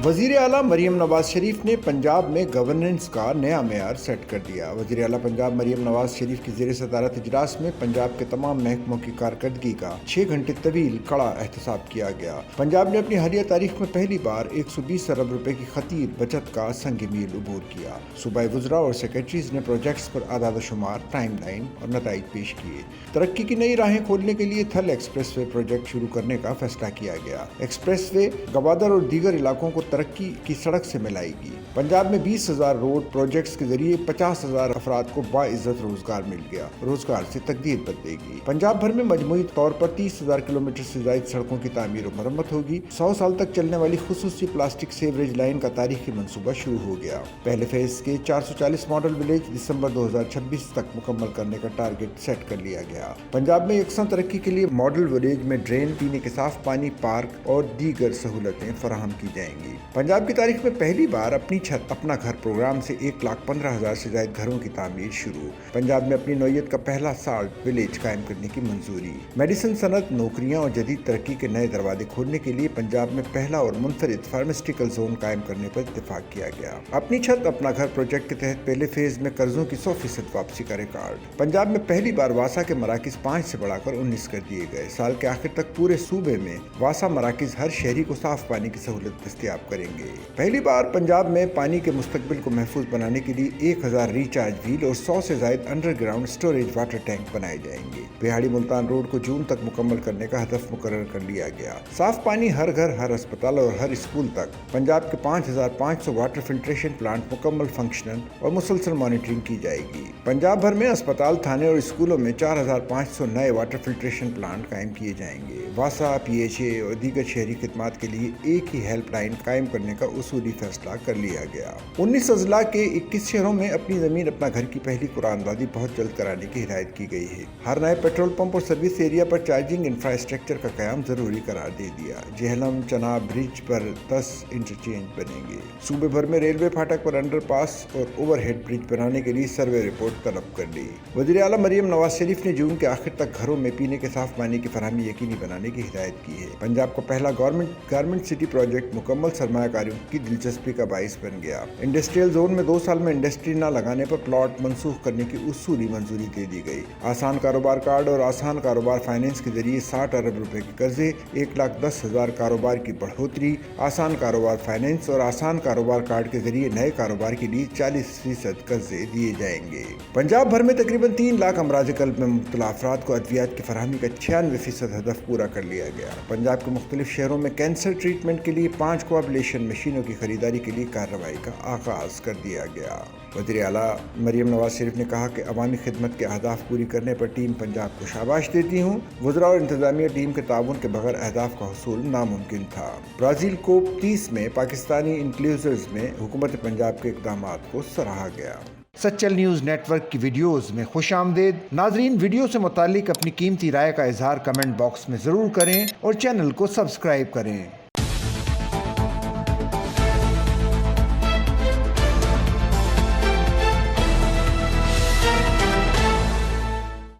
وزیر اعلیٰ مریم نواز شریف نے پنجاب میں گورننس کا نیا معیار سیٹ کر دیا۔ وزیر اعلیٰ پنجاب مریم نواز شریف کی زیر صدارت اجلاس میں پنجاب کے تمام محکموں کی کارکردگی کا 6 گھنٹے طویل کڑا احتساب کیا گیا۔ پنجاب نے اپنی حالیہ تاریخ میں پہلی بار 120 ارب روپے کی خطیر بچت کا سنگ میل عبور کیا۔ صوبائی وزراء اور سیکرٹریز نے پروجیکٹس پر اعداد و شمار، ٹائم لائن اور نتائج پیش کیے۔ ترقی کی نئی راہیں کھولنے کے لیے تھل ایکسپریس وے پروجیکٹ شروع کرنے کا فیصلہ کیا گیا۔ ایکسپریس وے گوادر اور دیگر علاقوں کو ترقی کی سڑک سے ملائے گی۔ پنجاب میں 20,000 روڈ پروجیکٹس کے ذریعے 50,000 افراد کو باعزت روزگار مل گیا۔ روزگار سے تقدیر بدلے گی۔ پنجاب بھر میں مجموعی طور پر 30,000 کلومیٹر سے زائد سڑکوں کی تعمیر و مرمت ہوگی۔ 100 سال تک چلنے والی خصوصی پلاسٹک سیوریج لائن کا تاریخی منصوبہ شروع ہو گیا۔ پہلے فیز کے 440 ماڈل ولیج دسمبر 2026 تک مکمل کرنے کا ٹارگٹ سیٹ کر لیا گیا۔ پنجاب میں یکساں ترقی کے لیے ماڈل ولیج میں ڈرین، پینے کے صاف پانی، پارک اور دیگر سہولتیں فراہم کی جائیں گی۔ پنجاب کی تاریخ میں پہلی بار اپنی چھت اپنا گھر پروگرام سے 1,15,000 سے زائد گھروں کی تعمیر شروع۔ پنجاب میں اپنی نوعیت کا پہلا سالٹ ولیج قائم کرنے کی منظوری۔ میڈیسن صنعت، نوکریاں اور جدید ترقی کے نئے دروازے کھولنے کے لیے پنجاب میں پہلا اور منفرد فارماسیوٹیکل زون قائم کرنے پر اتفاق کیا گیا۔ اپنی چھت اپنا گھر پروجیکٹ کے تحت پہلے فیز میں قرضوں کی 100% واپسی کا ریکارڈ۔ پنجاب میں پہلی بار واسا کے مراکز 5 سے بڑھا کر 19 کر دیے گئے۔ سال کے آخر تک پورے صوبے میں واسا مراکز ہر شہری کو صاف پانی کی سہولت دستیاب کریں گے۔ پہلی بار پنجاب میں پانی کے مستقبل کو محفوظ بنانے کے لیے 1,000 ریچارج ویل اور 100 سے زائد under ground storage water tank بنائے جائیں گے۔ بہاڑی ملتان روڈ کو جون تک مکمل کرنے کا ہدف مقرر کر لیا گیا۔ صاف پانی ہر گھر، ہر اسپتال اور ہر اسکول تک۔ پنجاب کے 5,500 واٹر فلٹریشن پلانٹ مکمل فنکشنل اور مسلسل مانیٹرنگ کی جائے گی۔ پنجاب بھر میں اسپتال، تھانے اور اسکولوں میں 4,500 نئے واٹر فلٹریشن پلانٹ قائم کیے جائیں گے۔ واسا، PHA اور دیگر شہری خدمات کے لیے ایک ہی ہیلپ لائن قائم کرنے کا اصولی فیصلہ کر لیا گیا۔ 19 اضلاع کے 21 شہروں میں اپنی زمین اپنا گھر کی پہلی قرآن دادی بہت جلد کرانے کی ہدایت کی گئی ہے۔ ہر نئے پیٹرول پمپ اور سروس ایریا پر چارجنگ انفراسٹرکچر کا قیام ضروری قرار دے دیا۔ جہلم چناب برج پر 10 انٹرچینج بنیں گے۔ صوبے بھر میں ریلوے پھاٹک پر انڈر پاس اور اوور ہیڈ برج بنانے کے لیے سروے رپورٹ طلب کر لی۔ وزیر اعلیٰ مریم نواز شریف نے جون کے آخر تک گھروں میں پینے کے صاف پانی کی فراہمی یقینی بنانے کی ہدایت کی ہے۔ پنجاب کا پہلا گارمنٹ سٹی پروجیکٹ مکمل سرمایہ کاریوں کی دلچسپی کا باعث بن گیا۔ انڈسٹریل زون میں 2 سال میں انڈسٹری نہ لگانے پر پلاٹ منسوخ کرنے کی اصولی منظوری دے دی گئی۔ آسان کاروبار کارڈ اور آسان کاروبار فائننس کے ذریعے 60 ارب روپے کے قرضے، 1,10,000 کاروبار کی بڑھوتری۔ آسان کاروبار فائننس اور آسان کاروبار کارڈ کے ذریعے نئے کاروبار کے لیے 40% قرضے دیے جائیں گے۔ پنجاب بھر میں تقریباً 3 لاکھ امراض قلب میں مبتلا افراد کو ادویات کی فراہمی کا 96% ہدف پورا کر لیا گیا۔ پنجاب کے مختلف شہروں میں کینسر ٹریٹمنٹ کے لیے 5 کوابلیشن مشینوں کی خریداری کے لیے کارروائی کا آغاز کر دیا گیا۔ وزیر اعلیٰ مریم نواز شریف نے کہا کہ عوامی خدمت کے اہداف پوری کرنے پر ٹیم پنجاب کو شاباش دیتی ہوں۔ وزراء اور انتظامیہ ٹیم کے تعاون کے بغیر اہداف کا حصول ناممکن تھا۔ برازیل کوپ 30 میں پاکستانی انکلیوزرز میں حکومت پنجاب کے اقدامات کو سراہا گیا۔ سچل نیوز نیٹ ورک کی ویڈیوز میں خوش آمدید۔ ناظرین، ویڈیو سے متعلق اپنی قیمتی رائے کا اظہار کمنٹ باکس میں ضرور کریں اور چینل کو سبسکرائب کریں۔